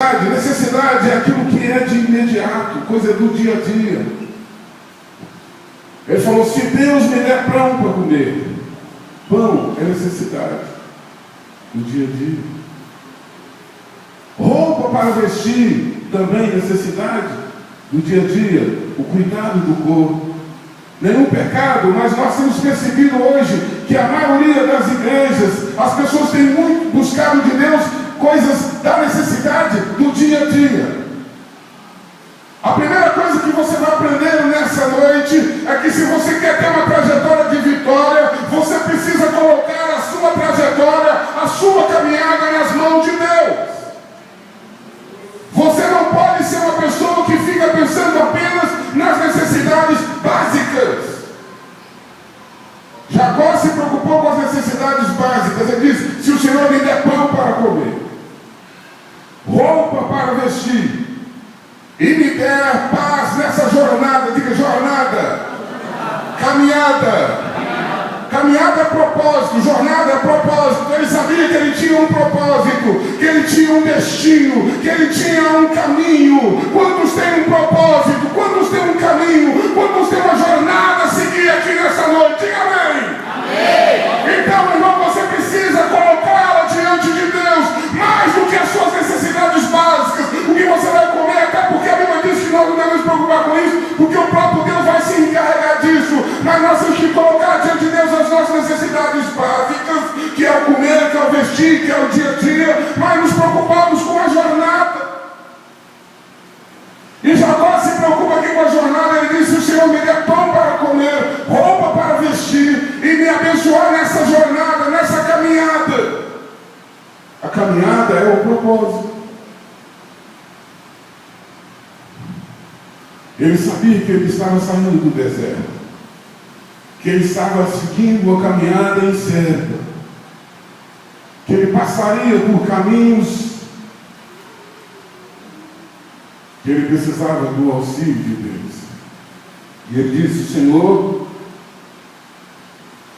Necessidade é aquilo que é de imediato, coisa do dia a dia. Ele falou: se Deus me der pão para comer, pão é necessidade do dia a dia. Roupa para vestir, também necessidade do dia a dia. O cuidado do corpo. Nenhum pecado, mas nós temos percebido hoje que a maioria das igrejas, as pessoas têm muito buscado de Deus coisas da necessidade do dia a dia. A primeira coisa que você vai aprender nessa noite é que se você quer ter uma trajetória de vitória, você precisa colocar a sua trajetória, a sua caminhada nas mãos de Deus. Você não pode ser uma pessoa que fica pensando apenas nas necessidades básicas. Jacó se preocupou com as necessidades básicas. Ele disse: se o Senhor me der pão para comer, roupa para vestir, e me der paz nessa jornada, diga jornada, caminhada. Caminhada é propósito, jornada é propósito. Ele sabia que ele tinha um propósito, que ele tinha um destino, que ele tinha um caminho. Quantos têm um propósito? Quantos têm um caminho? Quantos têm uma jornada a seguir aqui nessa noite? Diga amém. Amém. Então, irmão, você precisa colocá-la diante de Deus, mais do que as suas necessidades básicas, o que você vai comer, até porque a Bíblia diz que nós não devemos nos preocupar com isso, porque o próprio Deus vai se encarregar disso. Mas nós temos que colocar diante de Deus as nossas necessidades básicas, que é o comer, que é o vestir, que é o dia a dia, mas nos preocupamos com a jornada. E Jacó se preocupa aqui com a jornada. Ele diz: se o Senhor me der pão para comer, roupa para vestir, e me abençoar nessa jornada, nessa caminhada. A caminhada é o propósito. Ele sabia que ele estava saindo do deserto, que ele estava seguindo a caminhada incerta, que ele passaria por caminhos, que ele precisava do auxílio de Deus. E ele disse: Senhor,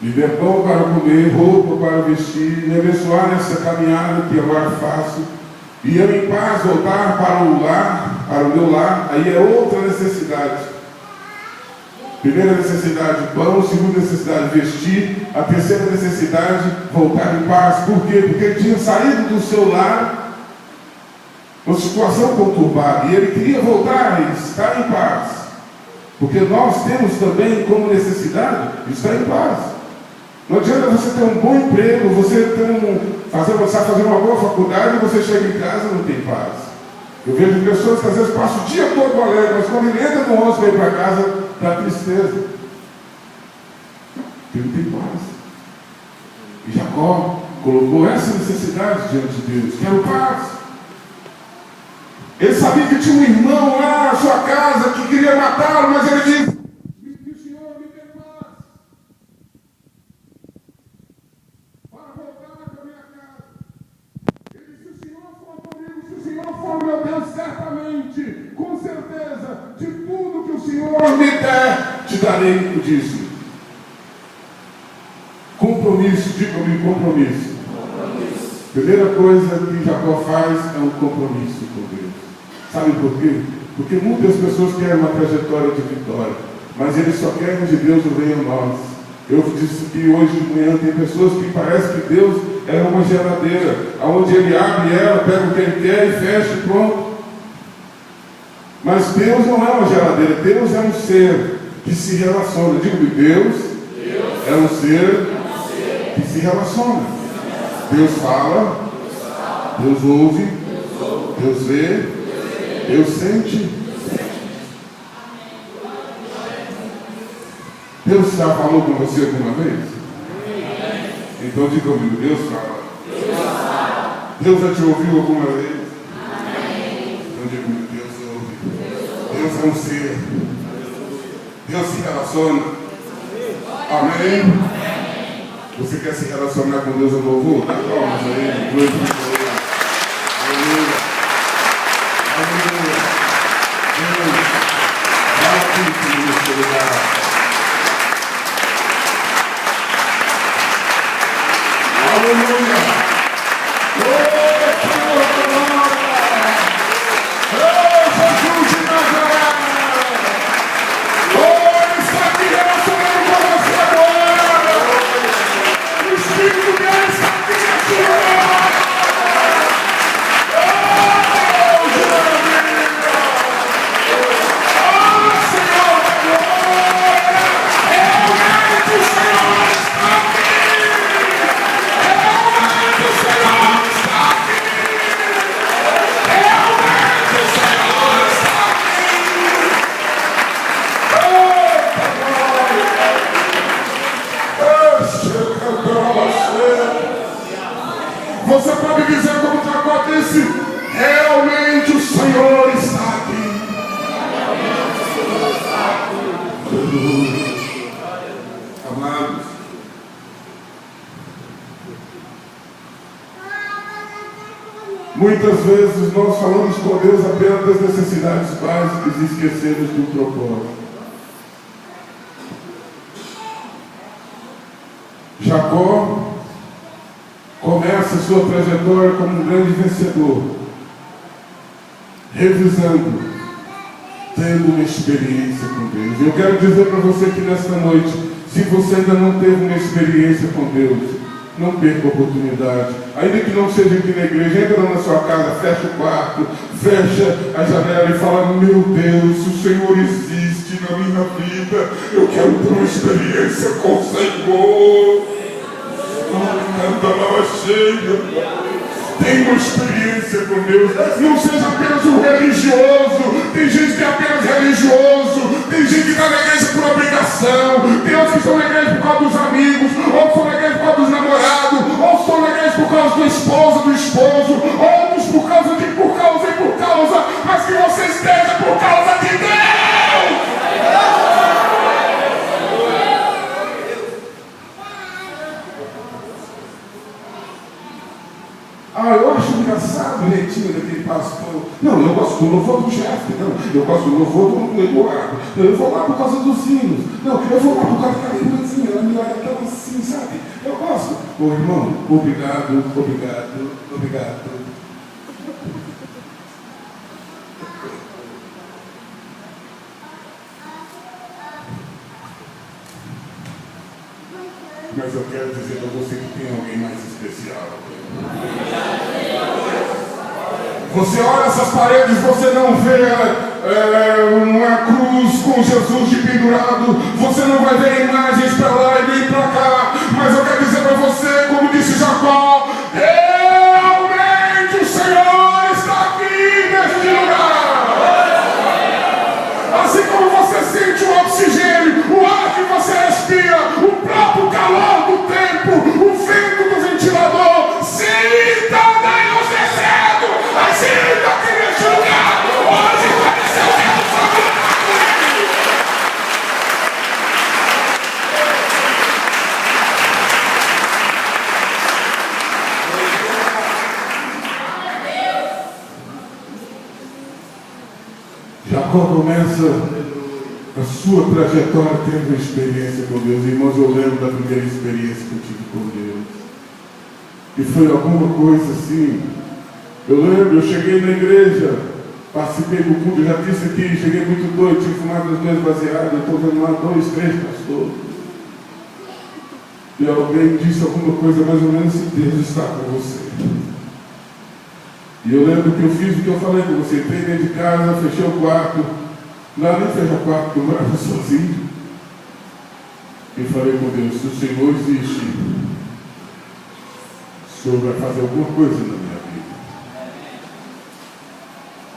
me dê pão para comer, roupa para vestir, me abençoar nessa caminhada que agora faço, e eu em paz voltar para o lar, para o meu lar. Aí é outra necessidade. Primeira necessidade, pão. Segunda necessidade, vestir. A terceira necessidade, voltar em paz. Por quê? Porque ele tinha saído do seu lar, uma situação conturbada, e ele queria voltar e estar em paz. Porque nós temos também como necessidade estar em paz. Não adianta você ter um bom emprego, você fazer uma boa faculdade, e você chega em casa e não tem paz. Eu vejo pessoas que às vezes passam o dia todo alegre, mas quando ele entra no ônibus para ir para casa, dá tristeza. Ele não tem paz. E Jacó colocou essa necessidade diante de Deus: quero paz. Ele sabia que tinha um irmão lá na sua casa que queria matá-lo, mas ele disse: que o Senhor me dê paz para voltar para minha casa. Ele disse: se o Senhor for comigo, se o Senhor for meu Deus, certamente, com certeza, de tudo que o Senhor me der, te darei o dízimo. Compromisso, diga comigo, compromisso. Primeira coisa que Jacó faz é um compromisso com Deus. Sabe por quê? Porque muitas pessoas querem uma trajetória de vitória, mas eles só querem de Deus o reino nós. Eu disse que hoje de manhã tem pessoas que parece que Deus é uma geladeira, onde ele abre ela, pega o que ele quer e fecha e pronto. Mas Deus não é uma geladeira, Deus é um ser que se relaciona. Eu digo que Deus é um ser que se relaciona. Deus fala, Deus ouve, Deus vê, Deus sente. Deus já falou com você alguma vez? Então diga comigo: Deus fala. Deus já te ouviu alguma vez? Então diga comigo: Deus ouve. Deus é um ser. Deus se relaciona. Amém? Você quer se relacionar com Deus em louvor? Dá palmas aí. Glória a Deus. Aleluia. Aleluia. Deus, dá aqui nesse lugar. Aleluia. Glória. Amados, muitas vezes nós falamos com Deus apenas das necessidades básicas e esquecemos do propósito. Jacó começa sua trajetória como um grande vencedor, revisando, tendo uma experiência com Deus. Eu quero dizer para você que nesta noite, se você ainda não teve uma experiência com Deus, não perca a oportunidade. Ainda que não seja aqui na igreja, entra na sua casa, fecha o quarto, fecha a janela e fala: meu Deus, o Senhor existe na minha vida, eu quero ter uma experiência com o Senhor. Tem uma experiência com Deus. Não seja apenas um religioso. Tem gente que é apenas religioso. Tem gente que está na igreja por obrigação. Tem outros que estão na igreja por causa dos amigos, outros estão na igreja por causa dos namorados, outros estão na igreja por causa da esposa, do esposo, outros por causa, mas que você esteja por causa de Deus. Eu acho engraçado o jeitinho daquele pastor. Não, eu gosto do louvor do chefe. Não, eu gosto do louvor do Eduardo. Eu vou lá por causa dos hinos. Não, eu vou lá por causa daquela irmãzinha. Ela me olha tão assim, sabe? Eu gosto. Ô irmão, obrigado. Mas eu quero dizer para você que tem alguém mais especial. Você olha essas paredes, você não vê uma cruz com Jesus de pendurado, você não vai ver imagens para lá e nem para cá, mas eu quero dizer para você, como disse Jacó, realmente o Senhor está aqui neste lugar. Assim como você sente o oxigênio, o ar que você respira, o próprio calor do tempo, o vento do ventilador, sinta Deus descendo, mas sinta que neste lugar hoje apareceu Deus sobrenatural. Jacó começa a sua trajetória tendo uma experiência com Deus. Irmãos, eu lembro da primeira experiência que eu tive com Deus. E foi alguma coisa assim. Eu lembro, eu cheguei na igreja, participei do culto, já disse aqui, cheguei muito doido, tinha fumado os meus baseados, eu estou vendo lá 2, 3 pastores. E alguém disse alguma coisa mais ou menos assim: Deus está com você. E eu lembro que eu fiz o que eu falei com você, entrei dentro de casa, fechei o quarto, não nem fechei o quarto, eu morava sozinho. E falei com Deus: se o Senhor existe, o Senhor vai fazer alguma coisa na minha vida.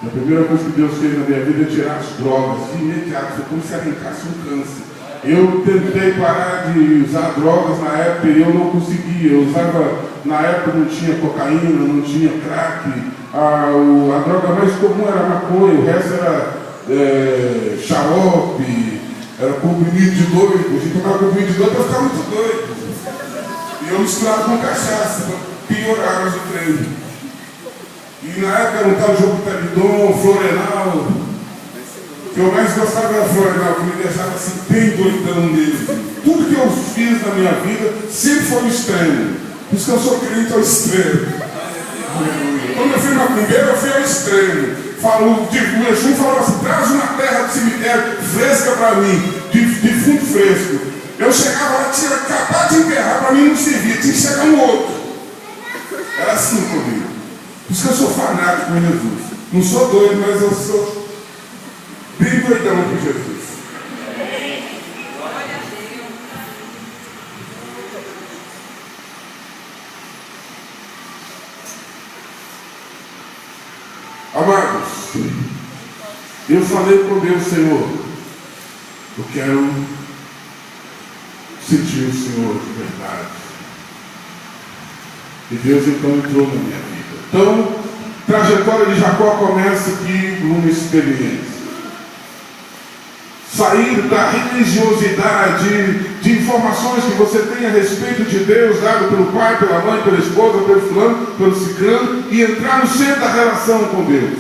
A primeira coisa que Deus fez na minha vida é tirar as drogas, de imediato, foi como se arrancasse um câncer. Eu tentei parar de usar drogas na época e eu não conseguia. Eu usava, na época não tinha cocaína, não tinha crack. A droga mais comum era maconha, o resto era xarope, era comprimido de doido. A gente tomava comprimido de doido para ficar muito doido. E eu misturava com cachaça para piorar o treino. E na época era um tal de Jopitaridon, Florenal. O que eu mais gostava era Florenal, que me deixava assim bem doidão nele. Tudo que eu fiz na minha vida sempre foi extremo. Por isso que eu sou crente ao extremo. Quando eu fui macumbeiro, eu fui ao extremo. O Exu falou assim: traz uma terra do cemitério fresca para mim, defunto fresco. Eu chegava lá, tinha acabado de enterrar, para mim não servia, tinha que chegar um outro. Era assim comigo. Por isso que eu sou fanático com Jesus. Não sou doido, mas eu sou bem doidão com Jesus. Amados, eu falei com Deus: Senhor, eu quero sentir o Senhor de verdade. E Deus então entrou na minha vida. Então, a trajetória de Jacó começa aqui numa experiência. sair da religiosidade, de informações que você tem a respeito de Deus, dado pelo pai, pela mãe, pela esposa, pelo fulano, pelo ciclano, e entrar no centro da relação com Deus.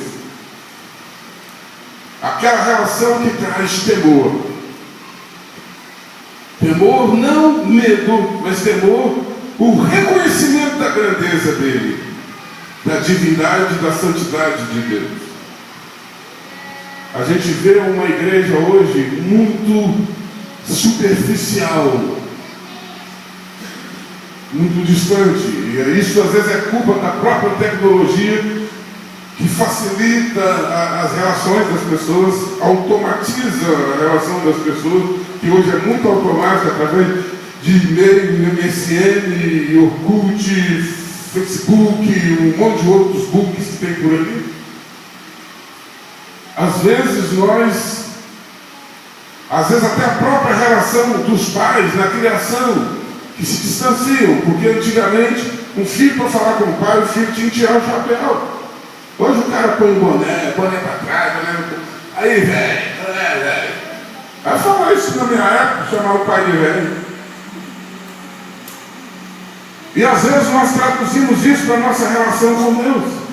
Aquela relação que traz temor. Temor, não medo, mas temor, o reconhecimento da grandeza dele, da divindade, da santidade de Deus. A gente vê uma igreja hoje muito superficial, muito distante. E isso às vezes é culpa da própria tecnologia, que facilita as relações das pessoas, automatiza a relação das pessoas, que hoje é muito automática através de e-mail, MSN, Orkut, Facebook, um monte de outros books que tem por ali. Às vezes até a própria relação dos pais na criação, que se distanciam, porque antigamente um filho para falar com o pai, o filho tinha que tirar o chapéu. Hoje o cara põe boné para trás, aí velho. Aí falar isso na minha época, chamar o pai de velho. E às vezes nós traduzimos isso para a nossa relação com Deus.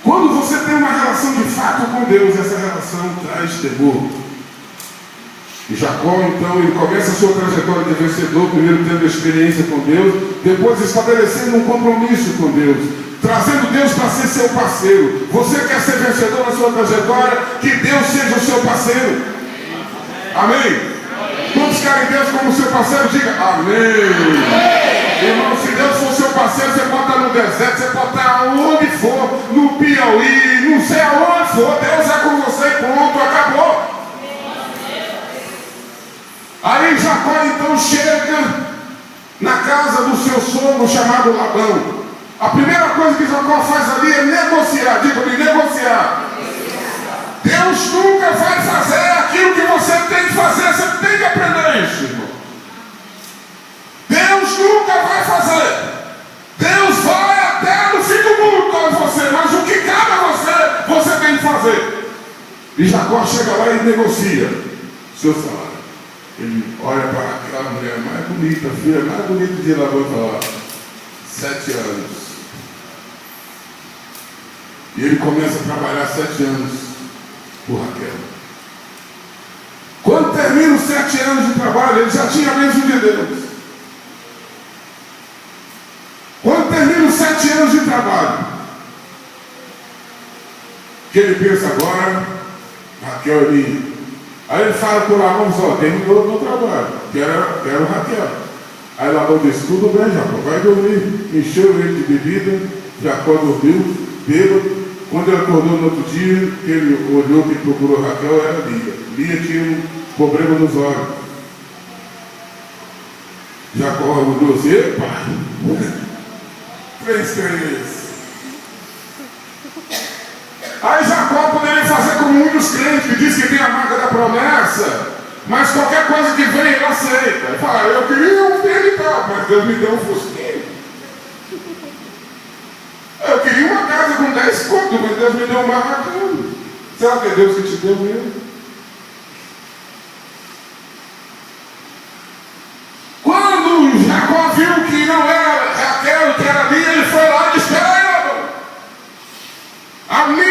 Quando você tem uma relação de fato com Deus, essa relação traz temor. E Jacó, então, ele começa a sua trajetória de vencedor, primeiro tendo a experiência com Deus, depois estabelecendo um compromisso com Deus, trazendo Deus para ser seu parceiro. Você quer ser vencedor na sua trajetória? Que Deus seja o seu parceiro. Amém? Quantos querem Deus como seu parceiro? Diga amém. Irmão, se Deus for seu parceiro, você pode estar no deserto, você pode estar aonde for, no Piauí, não sei aonde for, Deus é com você e pronto, acabou. Aí Jacó então chega na casa do seu sogro chamado Labão. A primeira coisa que Jacó faz ali é negociar. Diga-me, negociar. Deus nunca vai fazer aquilo que você tem que fazer. Você tem que aprender isso, irmão. Deus nunca vai fazer. Deus vai até no fim do mundo com você. Mas o que cabe a você, você tem que fazer. E Jacó chega lá e negocia seu salário. Ele olha para aquela mulher mais bonita, a filha mais bonita de Labão, e fala: 7 anos. E ele começa a trabalhar 7 anos por Raquel. Quando termina os 7 anos de trabalho, ele já tinha a bênção de Deus. Quando termina os 7 anos de trabalho, que ele pensa agora, Raquel é minha. Aí ele fala por Labão, ó, terminou o meu trabalho, quero Raquel. Aí Labão disse: tudo bem, Jacó, vai dormir. Encheu ele de bebida, Jacó dormiu, bêbado. Quando ele acordou no outro dia, ele olhou, que procurou Raquel, era Lia. Lia tinha um problema nos olhos. Jacó olhou assim: epa, 3. Aí Jacó poderia fazer como muitos crentes, que diz que tem a marca da promessa, mas qualquer coisa que vem ele aceita. Ele fala: eu queria um dele e tal, mas Deus me deu um fusquinho. Eu queria uma casa com 10 contos, mas Deus me deu um barracão. Será que é Deus que te deu mesmo? Quando Jacó viu que não era Raquel, que era Lia, ele foi lá e disse: espera aí, Labão. A minha